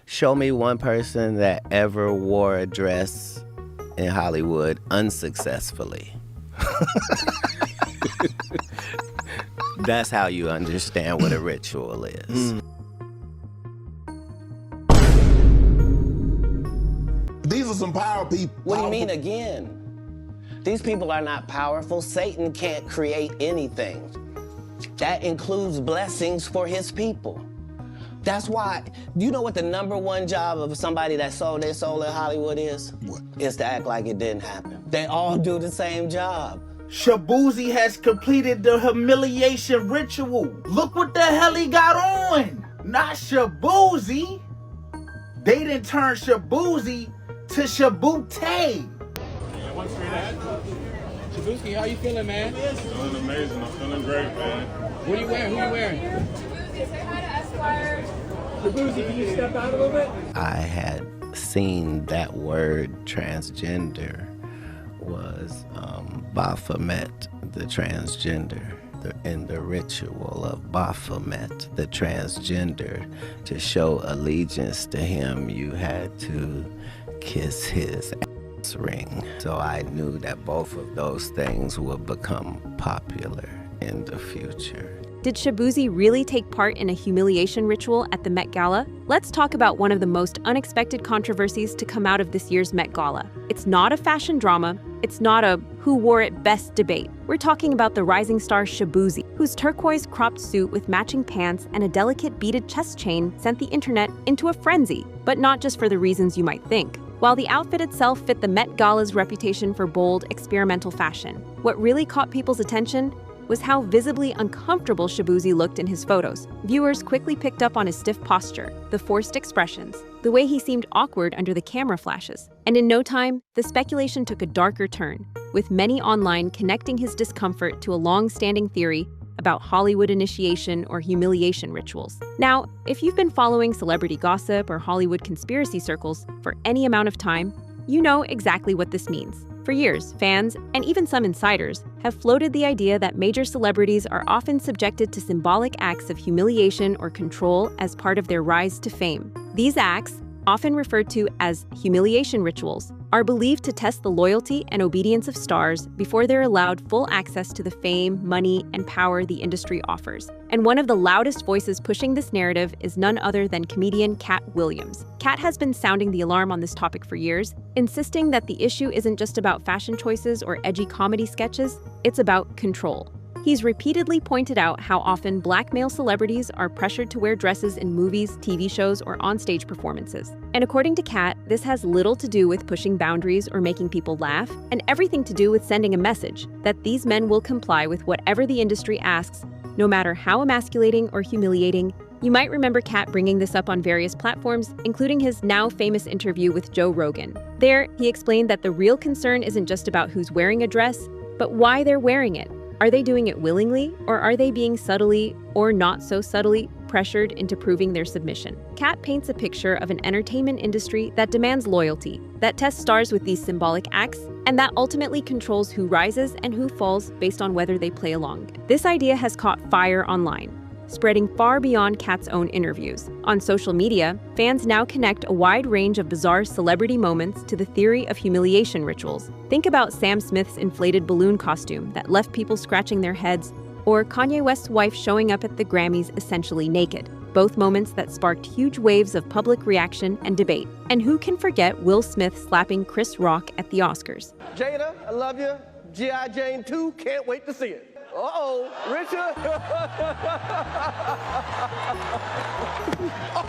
Show me one person that ever wore a dress in Hollywood unsuccessfully. That's how you understand what a ritual is. These are some power people. What do you mean again? These people are not powerful. Satan can't create anything. That includes blessings for his people. That's why, you know what the #1 job of somebody that sold their soul in Hollywood is? What? Is to act like it didn't happen. They all do the same job. Shaboozey has completed the humiliation ritual. Look what the hell he got on. Not Shaboozey. They didn't turn Shaboozey to Shaboozey. Shaboozey, how you feeling, man? Feeling amazing. I'm feeling great, man. What are you wearing? Who are you wearing? Shaboozey, say hi to Esquire. Shaboozey, can you step out a little bit? I had seen that word transgender was Baphomet, the transgender. In the ritual of Baphomet, the transgender, to show allegiance to him, you had to kiss his ass ring. So I knew that both of those things would become popular in the future. Did Shaboozey really take part in a humiliation ritual at the Met Gala? Let's talk about one of the most unexpected controversies to come out of this year's Met Gala. It's not a fashion drama. It's not a who wore it best debate. We're talking about the rising star Shaboozey, whose turquoise cropped suit with matching pants and a delicate beaded chest chain sent the internet into a frenzy, but not just for the reasons you might think. While the outfit itself fit the Met Gala's reputation for bold, experimental fashion, what really caught people's attention was how visibly uncomfortable Shaboozey looked in his photos. Viewers quickly picked up on his stiff posture, the forced expressions, the way he seemed awkward under the camera flashes. And in no time, the speculation took a darker turn, with many online connecting his discomfort to a long-standing theory about Hollywood initiation or humiliation rituals. Now, if you've been following celebrity gossip or Hollywood conspiracy circles for any amount of time, you know exactly what this means. For years, fans, and even some insiders, have floated the idea that major celebrities are often subjected to symbolic acts of humiliation or control as part of their rise to fame. These acts, often referred to as humiliation rituals, are believed to test the loyalty and obedience of stars before they're allowed full access to the fame, money, and power the industry offers. And one of the loudest voices pushing this narrative is none other than comedian Katt Williams. Katt has been sounding the alarm on this topic for years, insisting that the issue isn't just about fashion choices or edgy comedy sketches, it's about control. He's repeatedly pointed out how often Black male celebrities are pressured to wear dresses in movies, TV shows, or onstage performances. And according to Katt, this has little to do with pushing boundaries or making people laugh, and everything to do with sending a message that these men will comply with whatever the industry asks, no matter how emasculating or humiliating. You might remember Katt bringing this up on various platforms, including his now famous interview with Joe Rogan. There, he explained that the real concern isn't just about who's wearing a dress, but why they're wearing it. Are they doing it willingly, or are they being subtly, or not so subtly, pressured into proving their submission? Katt paints a picture of an entertainment industry that demands loyalty, that tests stars with these symbolic acts, and that ultimately controls who rises and who falls based on whether they play along. This idea has caught fire online, spreading far beyond Katt's own interviews. On social media, fans now connect a wide range of bizarre celebrity moments to the theory of humiliation rituals. Think about Sam Smith's inflated balloon costume that left people scratching their heads, or Kanye West's wife showing up at the Grammys essentially naked. Both moments that sparked huge waves of public reaction and debate. And who can forget Will Smith slapping Chris Rock at the Oscars? Jada, I love you. G.I. Jane 2, can't wait to see it. Uh-oh, Richard.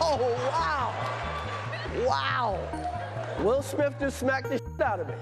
Oh, wow. Wow. Will Smith just smacked the shit out of me.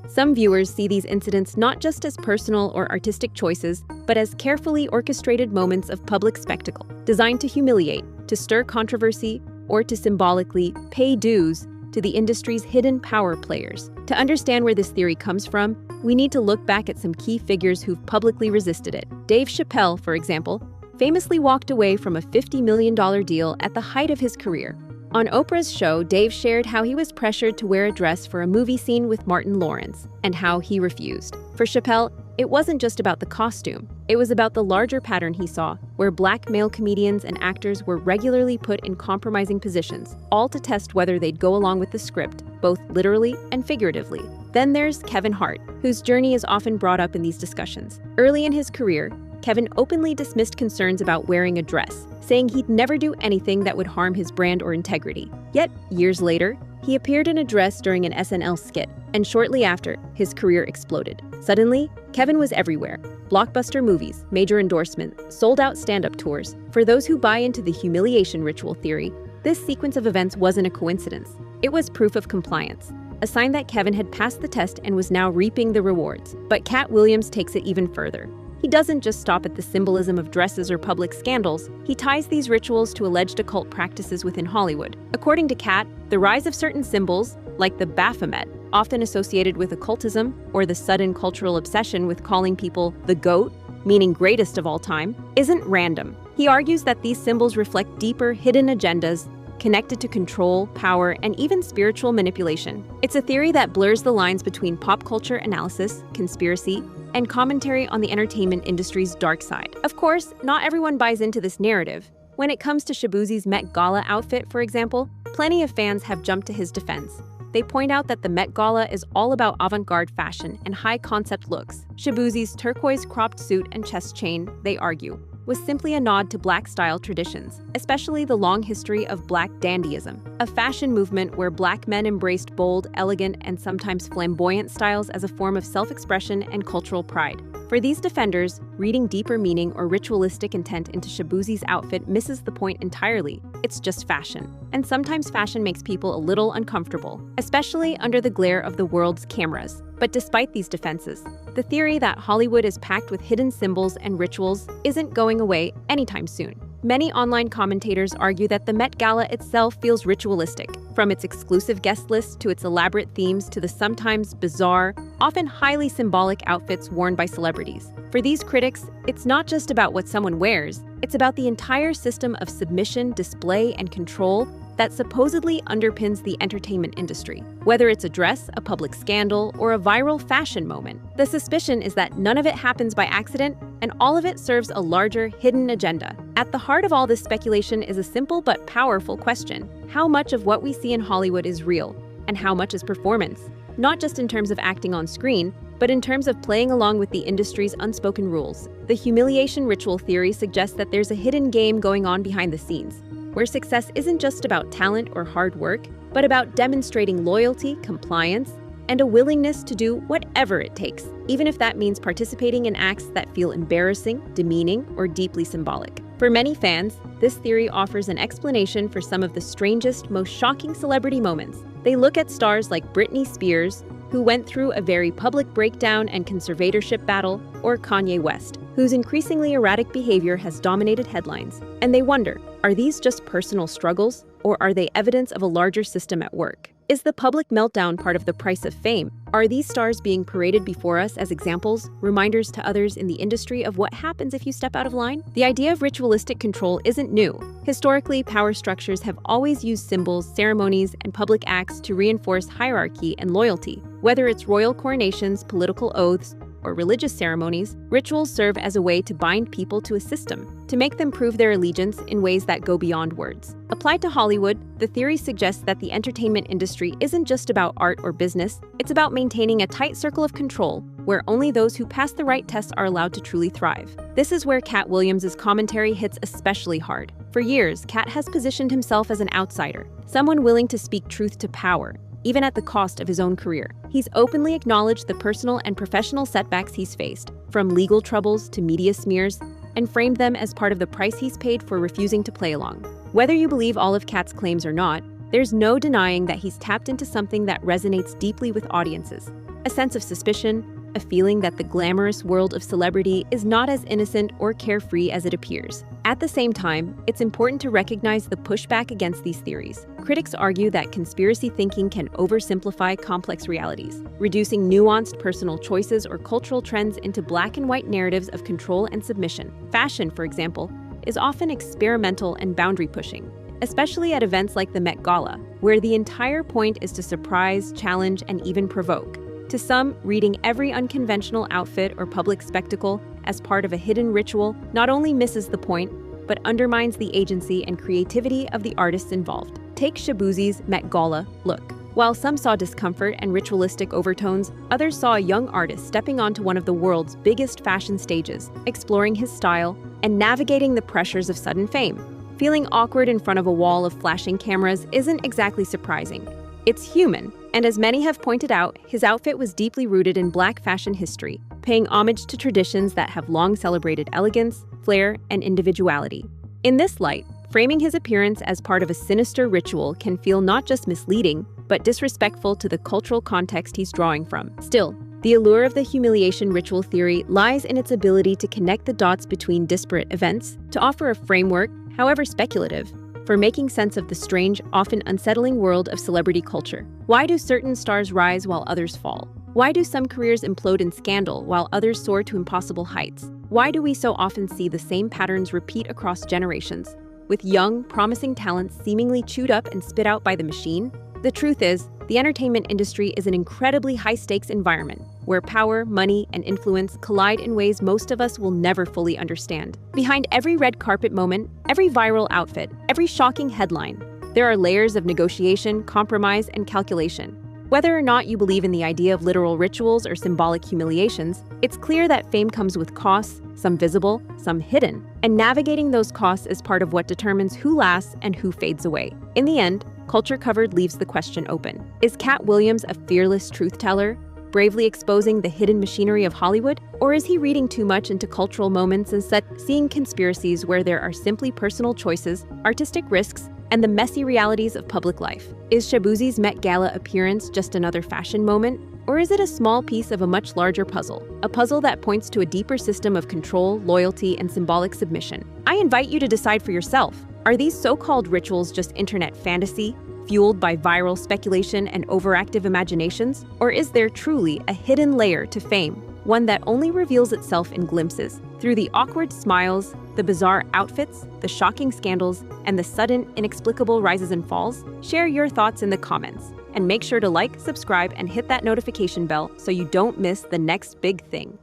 Some viewers see these incidents not just as personal or artistic choices, but as carefully orchestrated moments of public spectacle, designed to humiliate, to stir controversy, or to symbolically pay dues to the industry's hidden power players. To understand where this theory comes from, we need to look back at some key figures who've publicly resisted it. Dave Chappelle, for example, famously walked away from a $50 million deal at the height of his career. On Oprah's show, Dave shared how he was pressured to wear a dress for a movie scene with Martin Lawrence, and how he refused. For Chappelle, It wasn't just about the costume. It was about the larger pattern he saw, where black male comedians and actors were regularly put in compromising positions, all to test whether they'd go along with the script, both literally and figuratively. Then there's Kevin Hart, whose journey is often brought up in these discussions. Early in his career, Kevin openly dismissed concerns about wearing a dress, saying he'd never do anything that would harm his brand or integrity. Yet, years later, he appeared in a dress during an SNL skit, and shortly after, his career exploded. Suddenly, Kevin was everywhere. Blockbuster movies, major endorsements, sold-out stand-up tours. For those who buy into the humiliation ritual theory, this sequence of events wasn't a coincidence. It was proof of compliance, a sign that Kevin had passed the test and was now reaping the rewards. But Katt Williams takes it even further. He doesn't just stop at the symbolism of dresses or public scandals, he ties these rituals to alleged occult practices within Hollywood. According to Katt, the rise of certain symbols, like the Baphomet, often associated with occultism, or the sudden cultural obsession with calling people the GOAT, meaning greatest of all time, isn't random. He argues that these symbols reflect deeper, hidden agendas connected to control, power, and even spiritual manipulation. It's a theory that blurs the lines between pop culture analysis, conspiracy, and commentary on the entertainment industry's dark side. Of course, not everyone buys into this narrative. When it comes to Shaboozey's Met Gala outfit, for example, plenty of fans have jumped to his defense. They point out that the Met Gala is all about avant-garde fashion and high-concept looks. Shaboozey's turquoise cropped suit and chest chain, they argue, was simply a nod to Black style traditions, especially the long history of Black dandyism, a fashion movement where Black men embraced bold, elegant, and sometimes flamboyant styles as a form of self-expression and cultural pride. For these defenders, reading deeper meaning or ritualistic intent into Shaboozey's outfit misses the point entirely. It's just fashion. And sometimes fashion makes people a little uncomfortable, especially under the glare of the world's cameras. But despite these defenses, the theory that Hollywood is packed with hidden symbols and rituals isn't going away anytime soon. Many online commentators argue that the Met Gala itself feels ritualistic, from its exclusive guest list to its elaborate themes to the sometimes bizarre, often highly symbolic outfits worn by celebrities. For these critics, it's not just about what someone wears, it's about the entire system of submission, display, and control that supposedly underpins the entertainment industry. Whether it's a dress, a public scandal, or a viral fashion moment, the suspicion is that none of it happens by accident, and all of it serves a larger, hidden agenda. At the heart of all this speculation is a simple but powerful question: how much of what we see in Hollywood is real, and how much is performance? Not just in terms of acting on screen, but in terms of playing along with the industry's unspoken rules. The humiliation ritual theory suggests that there's a hidden game going on behind the scenes, where success isn't just about talent or hard work, but about demonstrating loyalty, compliance, and a willingness to do whatever it takes, even if that means participating in acts that feel embarrassing, demeaning, or deeply symbolic. For many fans, this theory offers an explanation for some of the strangest, most shocking celebrity moments. They look at stars like Britney Spears, who went through a very public breakdown and conservatorship battle, or Kanye West, whose increasingly erratic behavior has dominated headlines. And they wonder, are these just personal struggles, or are they evidence of a larger system at work? Is the public meltdown part of the price of fame? Are these stars being paraded before us as examples, reminders to others in the industry of what happens if you step out of line? The idea of ritualistic control isn't new. Historically, power structures have always used symbols, ceremonies, and public acts to reinforce hierarchy and loyalty. Whether it's royal coronations, political oaths, or religious ceremonies, rituals serve as a way to bind people to a system, to make them prove their allegiance in ways that go beyond words. Applied to Hollywood, the theory suggests that the entertainment industry isn't just about art or business, it's about maintaining a tight circle of control where only those who pass the right tests are allowed to truly thrive. This is where Katt Williams' commentary hits especially hard. For years, Katt has positioned himself as an outsider, someone willing to speak truth to power, even at the cost of his own career. He's openly acknowledged the personal and professional setbacks he's faced, from legal troubles to media smears, and framed them as part of the price he's paid for refusing to play along. Whether you believe all of Katt's claims or not, there's no denying that he's tapped into something that resonates deeply with audiences: a sense of suspicion, a feeling that the glamorous world of celebrity is not as innocent or carefree as it appears. At the same time, it's important to recognize the pushback against these theories. Critics argue that conspiracy thinking can oversimplify complex realities, reducing nuanced personal choices or cultural trends into black and white narratives of control and submission. Fashion, for example, is often experimental and boundary-pushing, especially at events like the Met Gala, where the entire point is to surprise, challenge, and even provoke. To some, reading every unconventional outfit or public spectacle as part of a hidden ritual not only misses the point, but undermines the agency and creativity of the artists involved. Take Shaboozey's Met Gala look. While some saw discomfort and ritualistic overtones, others saw a young artist stepping onto one of the world's biggest fashion stages, exploring his style and navigating the pressures of sudden fame. Feeling awkward in front of a wall of flashing cameras isn't exactly surprising. It's human, and as many have pointed out, his outfit was deeply rooted in Black fashion history, paying homage to traditions that have long celebrated elegance, flair, and individuality. In this light, framing his appearance as part of a sinister ritual can feel not just misleading, but disrespectful to the cultural context he's drawing from. Still, the allure of the humiliation ritual theory lies in its ability to connect the dots between disparate events, to offer a framework, however speculative, for making sense of the strange, often unsettling world of celebrity culture. Why do certain stars rise while others fall? Why do some careers implode in scandal while others soar to impossible heights? Why do we so often see the same patterns repeat across generations, with young, promising talents seemingly chewed up and spit out by the machine? The truth is, the entertainment industry is an incredibly high-stakes environment where power, money, and influence collide in ways most of us will never fully understand. Behind every red carpet moment, every viral outfit, every shocking headline, there are layers of negotiation, compromise, and calculation. Whether or not you believe in the idea of literal rituals or symbolic humiliations, it's clear that fame comes with costs, some visible, some hidden, and navigating those costs is part of what determines who lasts and who fades away. In the end, Culture Covered leaves the question open. Is Katt Williams a fearless truth-teller, bravely exposing the hidden machinery of Hollywood? Or is he reading too much into cultural moments instead seeing conspiracies where there are simply personal choices, artistic risks, and the messy realities of public life? Is Shaboozey's Met Gala appearance just another fashion moment? Or is it a small piece of a much larger puzzle? A puzzle that points to a deeper system of control, loyalty, and symbolic submission. I invite you to decide for yourself. Are these so-called rituals just internet fantasy, fueled by viral speculation and overactive imaginations? Or is there truly a hidden layer to fame, one that only reveals itself in glimpses, through the awkward smiles, the bizarre outfits, the shocking scandals, and the sudden, inexplicable rises and falls? Share your thoughts in the comments, and make sure to like, subscribe, and hit that notification bell so you don't miss the next big thing.